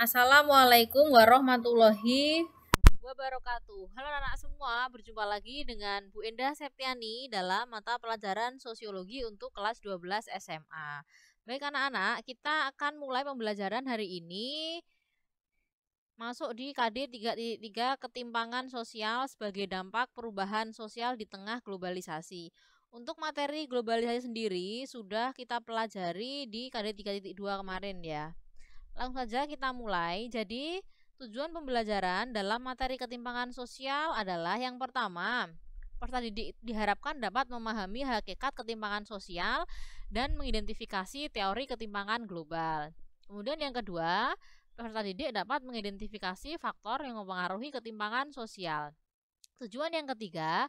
Assalamualaikum warahmatullahi wabarakatuh. Halo anak-anak semua, berjumpa lagi dengan Bu Endah Septiani dalam mata pelajaran Sosiologi untuk kelas 12 SMA. Baik anak-anak, kita akan mulai pembelajaran hari ini masuk di KD 3.3 ketimpangan sosial sebagai dampak perubahan sosial di tengah globalisasi. Untuk materi globalisasi sendiri sudah kita pelajari di KD 3.2 kemarin ya. Langsung saja kita mulai. Jadi, tujuan pembelajaran dalam materi ketimpangan sosial adalah yang pertama, peserta didik diharapkan dapat memahami hakikat ketimpangan sosial dan mengidentifikasi teori ketimpangan global. Kemudian yang kedua, peserta didik dapat mengidentifikasi faktor yang mempengaruhi ketimpangan sosial. Tujuan yang ketiga,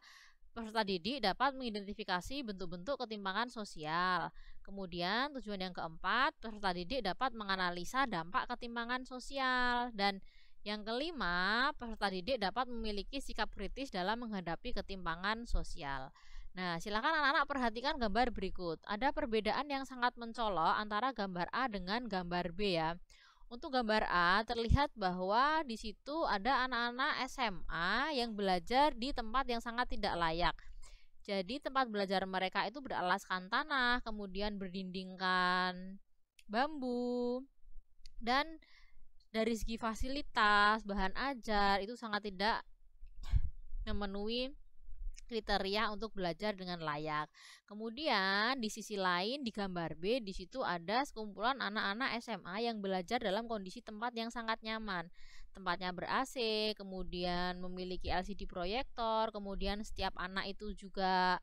peserta didik dapat mengidentifikasi bentuk-bentuk ketimpangan sosial. Kemudian tujuan yang keempat, peserta didik dapat menganalisa dampak ketimpangan sosial. Dan yang kelima, peserta didik dapat memiliki sikap kritis dalam menghadapi ketimpangan sosial. Nah, silakan anak-anak perhatikan gambar berikut. Ada perbedaan yang sangat mencolok antara gambar A dengan gambar B ya. Untuk gambar A terlihat bahwa di situ ada anak-anak SMA yang belajar di tempat yang sangat tidak layak. Jadi tempat belajar mereka itu beralaskan tanah, kemudian berdindingkan bambu, dan dari segi fasilitas, bahan ajar itu sangat tidak memenuhi kriteria untuk belajar dengan layak. Kemudian di sisi lain di gambar B di situ ada sekumpulan anak-anak SMA yang belajar dalam kondisi tempat yang sangat nyaman. Tempatnya ber-AC, kemudian memiliki LCD proyektor, kemudian setiap anak itu juga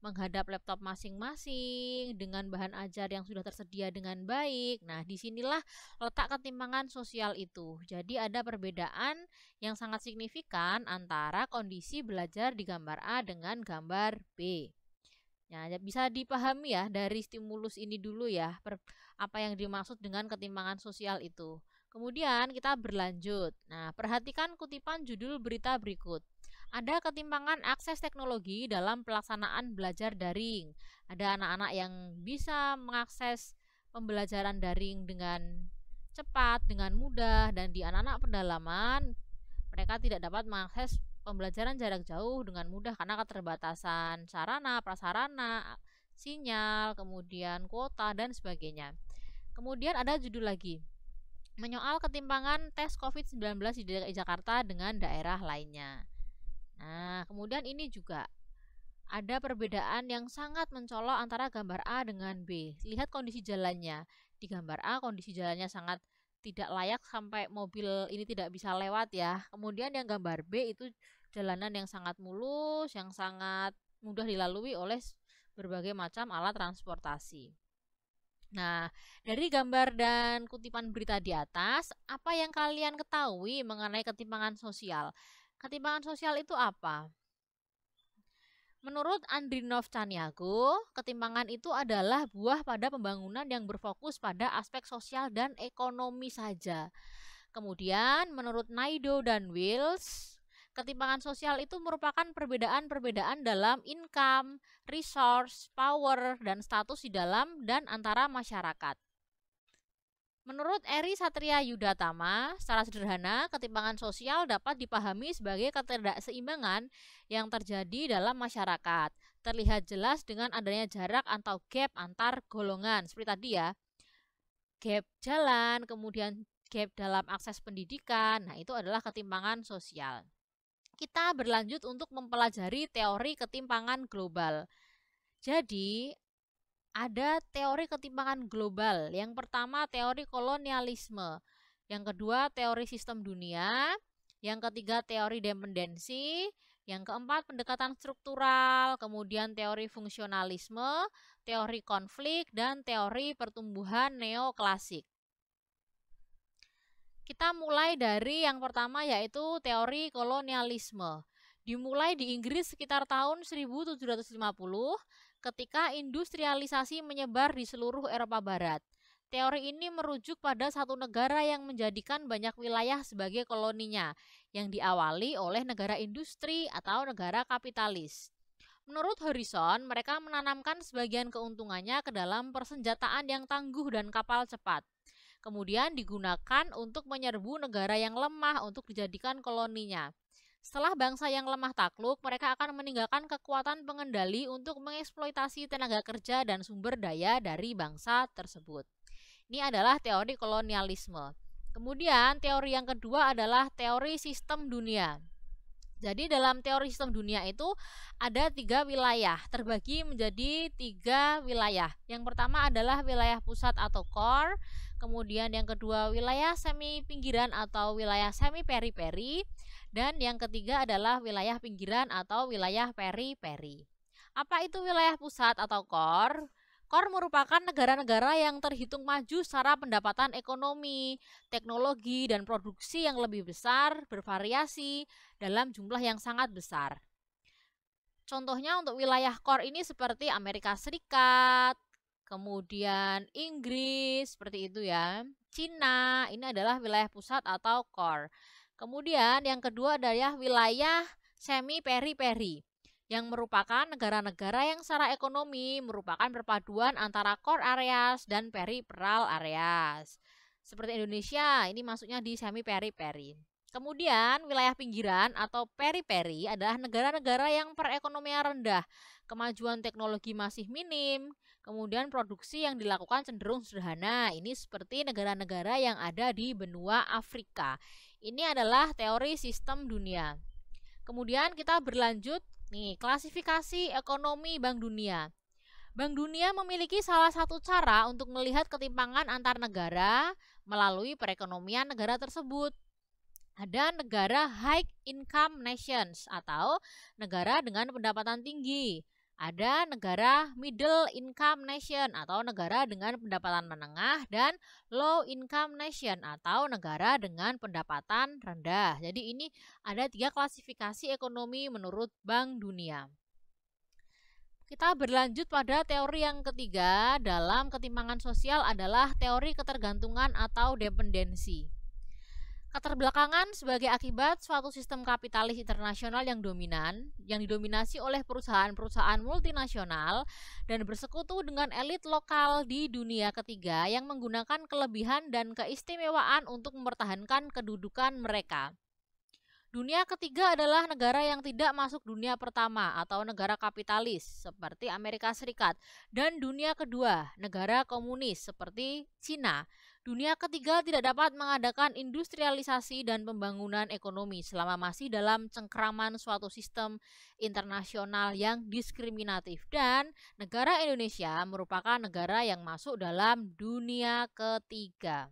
menghadap laptop masing-masing dengan bahan ajar yang sudah tersedia dengan baik. Nah, disinilah letak ketimpangan sosial itu. Jadi ada perbedaan yang sangat signifikan antara kondisi belajar di gambar A dengan gambar B. Nah, bisa dipahami ya dari stimulus ini dulu ya, apa yang dimaksud dengan ketimpangan sosial itu. Kemudian kita berlanjut. Nah, perhatikan kutipan judul berita berikut. Ada ketimpangan akses teknologi dalam pelaksanaan belajar daring. Ada anak-anak yang bisa mengakses pembelajaran daring dengan cepat, dengan mudah, dan di anak-anak pedalaman mereka tidak dapat mengakses pembelajaran jarak jauh dengan mudah karena keterbatasan sarana, prasarana, sinyal, kemudian kuota, dan sebagainya. Kemudian ada judul lagi, menyoal ketimpangan tes COVID-19 di DKI Jakarta dengan daerah lainnya. Nah, kemudian ini juga ada perbedaan yang sangat mencolok antara gambar A dengan B. Lihat kondisi jalannya. Di gambar A kondisi jalannya sangat tidak layak sampai mobil ini tidak bisa lewat ya. Kemudian yang gambar B itu jalanan yang sangat mulus, yang sangat mudah dilalui oleh berbagai macam alat transportasi. Nah, dari gambar dan kutipan berita di atas, apa yang kalian ketahui mengenai ketimpangan sosial? Ketimpangan sosial itu apa? Menurut Andrinov Caniago, ketimpangan itu adalah buah pada pembangunan yang berfokus pada aspek sosial dan ekonomi saja. Kemudian, menurut Naido dan Wills, ketimpangan sosial itu merupakan perbedaan-perbedaan dalam income, resource, power, dan status di dalam dan antara masyarakat. Menurut Eri Satria Yudatama, secara sederhana, ketimpangan sosial dapat dipahami sebagai ketidakseimbangan yang terjadi dalam masyarakat. Terlihat jelas dengan adanya jarak atau gap antar golongan. Seperti tadi ya, gap jalan, kemudian gap dalam akses pendidikan. Nah, itu adalah ketimpangan sosial. Kita berlanjut untuk mempelajari teori ketimpangan global. Jadi, ada teori ketimpangan global. Yang pertama teori kolonialisme, yang kedua teori sistem dunia, yang ketiga teori dependensi, yang keempat pendekatan struktural, kemudian teori fungsionalisme, teori konflik, dan teori pertumbuhan neoklasik. Kita mulai dari yang pertama yaitu teori kolonialisme. Dimulai di Inggris sekitar tahun 1750 ketika industrialisasi menyebar di seluruh Eropa Barat. Teori ini merujuk pada satu negara yang menjadikan banyak wilayah sebagai koloninya, yang diawali oleh negara industri atau negara kapitalis. Menurut Harrison, mereka menanamkan sebagian keuntungannya ke dalam persenjataan yang tangguh dan kapal cepat. kemudian digunakan untuk menyerbu negara yang lemah untuk dijadikan koloninya. Setelah bangsa yang lemah takluk, mereka akan meninggalkan kekuatan pengendali untuk mengeksploitasi tenaga kerja dan sumber daya dari bangsa tersebut. Ini adalah teori kolonialisme. Kemudian teori yang kedua adalah teori sistem dunia. Jadi dalam teori sistem dunia itu ada 3 wilayah, terbagi menjadi 3 wilayah. Yang pertama adalah wilayah pusat atau core, kemudian yang kedua wilayah semi pinggiran atau wilayah semi periperi, dan yang ketiga adalah wilayah pinggiran atau wilayah periperi. Apa itu wilayah pusat atau core? Core merupakan negara-negara yang terhitung maju secara pendapatan ekonomi, teknologi, dan produksi yang lebih besar, bervariasi dalam jumlah yang sangat besar. Contohnya untuk wilayah core ini seperti Amerika Serikat, kemudian Inggris, seperti itu ya. Cina, ini adalah wilayah pusat atau core. Kemudian yang kedua adalah wilayah semi periperi, yang merupakan negara-negara yang secara ekonomi merupakan perpaduan antara core areas dan peripheral areas. Seperti Indonesia, ini masuknya di semi periperi. Kemudian wilayah pinggiran atau periperi adalah negara-negara yang perekonomian rendah, kemajuan teknologi masih minim, kemudian produksi yang dilakukan cenderung sederhana. Ini seperti negara-negara yang ada di benua Afrika. Ini adalah teori sistem dunia. Kemudian kita berlanjut nih, klasifikasi ekonomi Bank Dunia. Bank Dunia memiliki salah satu cara untuk melihat ketimpangan antar negara melalui perekonomian negara tersebut. Ada negara high income nations atau negara dengan pendapatan tinggi. Ada negara middle income nation atau negara dengan pendapatan menengah, dan low income nation atau negara dengan pendapatan rendah. Jadi ini ada 3 klasifikasi ekonomi menurut Bank Dunia. Kita berlanjut pada teori yang ketiga dalam ketimpangan sosial adalah teori ketergantungan atau dependensi. Keterbelakangan sebagai akibat suatu sistem kapitalis internasional yang dominan, yang didominasi oleh perusahaan-perusahaan multinasional dan bersekutu dengan elit lokal di dunia ketiga yang menggunakan kelebihan dan keistimewaan untuk mempertahankan kedudukan mereka. Dunia ketiga adalah negara yang tidak masuk dunia pertama atau negara kapitalis seperti Amerika Serikat, dan dunia kedua, negara komunis seperti Cina. Dunia ketiga tidak dapat mengadakan industrialisasi dan pembangunan ekonomi selama masih dalam cengkraman suatu sistem internasional yang diskriminatif, dan negara Indonesia merupakan negara yang masuk dalam dunia ketiga.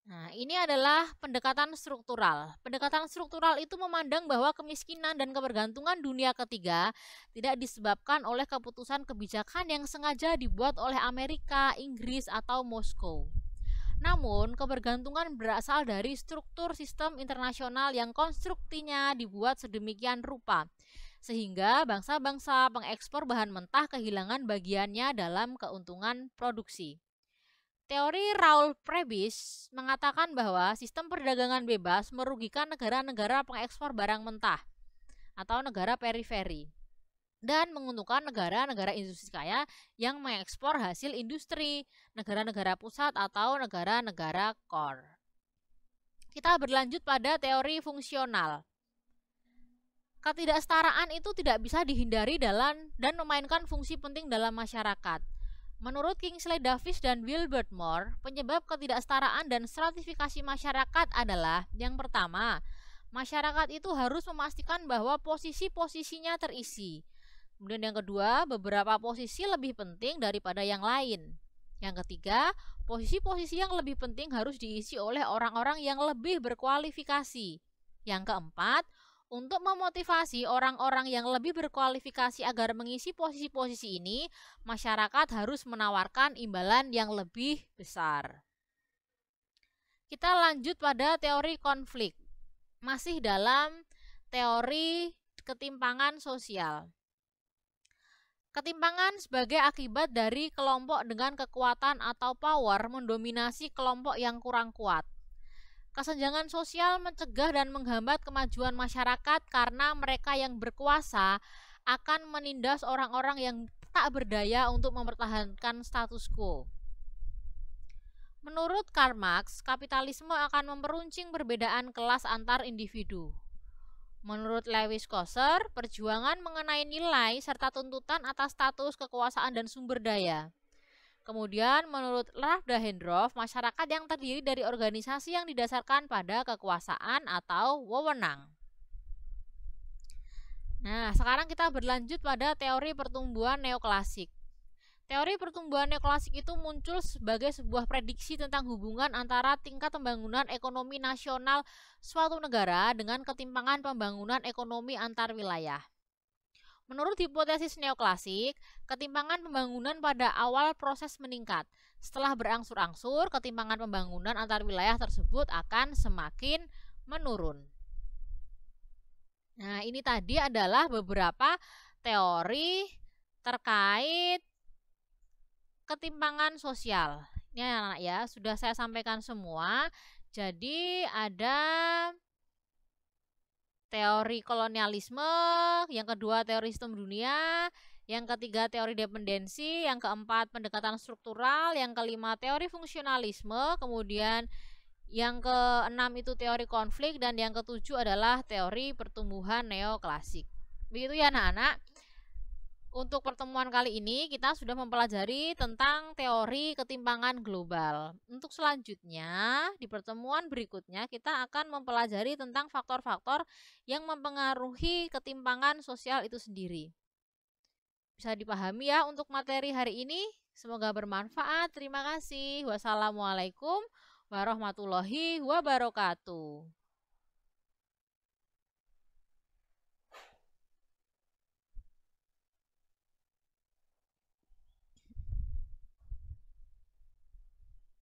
Nah, ini adalah pendekatan struktural. Pendekatan struktural itu memandang bahwa kemiskinan dan kebergantungan dunia ketiga tidak disebabkan oleh keputusan kebijakan yang sengaja dibuat oleh Amerika, Inggris, atau Moskow. Namun, kebergantungan berasal dari struktur sistem internasional yang konstruksinya dibuat sedemikian rupa, sehingga bangsa-bangsa pengekspor bahan mentah kehilangan bagiannya dalam keuntungan produksi. Teori Raoul Prebisch mengatakan bahwa sistem perdagangan bebas merugikan negara-negara pengekspor barang mentah atau negara periferi, dan menguntungkan negara-negara industri kaya yang mengekspor hasil industri, negara-negara pusat atau negara-negara core. Kita berlanjut pada teori fungsional. Ketidaksetaraan itu tidak bisa dihindari dan memainkan fungsi penting dalam masyarakat. Menurut Kingsley Davis dan Wilbert Moore, penyebab ketidaksetaraan dan stratifikasi masyarakat adalah yang pertama, masyarakat itu harus memastikan bahwa posisi-posisinya terisi. Kemudian yang kedua, beberapa posisi lebih penting daripada yang lain. Yang ketiga, posisi-posisi yang lebih penting harus diisi oleh orang-orang yang lebih berkualifikasi. Yang keempat, untuk memotivasi orang-orang yang lebih berkualifikasi agar mengisi posisi-posisi ini, masyarakat harus menawarkan imbalan yang lebih besar. Kita lanjut pada teori konflik. Masih dalam teori ketimpangan sosial. Ketimpangan sebagai akibat dari kelompok dengan kekuatan atau power mendominasi kelompok yang kurang kuat. Kesenjangan sosial mencegah dan menghambat kemajuan masyarakat karena mereka yang berkuasa akan menindas orang-orang yang tak berdaya untuk mempertahankan status quo. Menurut Karl Marx, kapitalisme akan memperuncing perbedaan kelas antar individu. Menurut Lewis Kosser, perjuangan mengenai nilai serta tuntutan atas status kekuasaan dan sumber daya. Kemudian menurut Ralph Dahrendorf, masyarakat yang terdiri dari organisasi yang didasarkan pada kekuasaan atau wewenang. Nah, sekarang kita berlanjut pada teori pertumbuhan neoklasik. Teori pertumbuhan neoklasik itu muncul sebagai sebuah prediksi tentang hubungan antara tingkat pembangunan ekonomi nasional suatu negara dengan ketimpangan pembangunan ekonomi antar wilayah. Menurut hipotesis neoklasik, ketimpangan pembangunan pada awal proses meningkat. Setelah berangsur-angsur, ketimpangan pembangunan antar wilayah tersebut akan semakin menurun. Nah, ini tadi adalah beberapa teori terkait ketimpangan sosial. Ini anak-anak ya, sudah saya sampaikan semua. Jadi ada teori kolonialisme, yang kedua teori sistem dunia, yang ketiga teori dependensi, yang keempat pendekatan struktural, yang kelima teori fungsionalisme, kemudian yang keenam itu teori konflik, dan yang ketujuh adalah teori pertumbuhan neoklasik. Begitu ya anak-anak. Untuk pertemuan kali ini kita sudah mempelajari tentang teori ketimpangan global. Untuk selanjutnya, di pertemuan berikutnya kita akan mempelajari tentang faktor-faktor yang mempengaruhi ketimpangan sosial itu sendiri. Bisa dipahami ya untuk materi hari ini? Semoga bermanfaat. Terima kasih. Wassalamualaikum warahmatullahi wabarakatuh.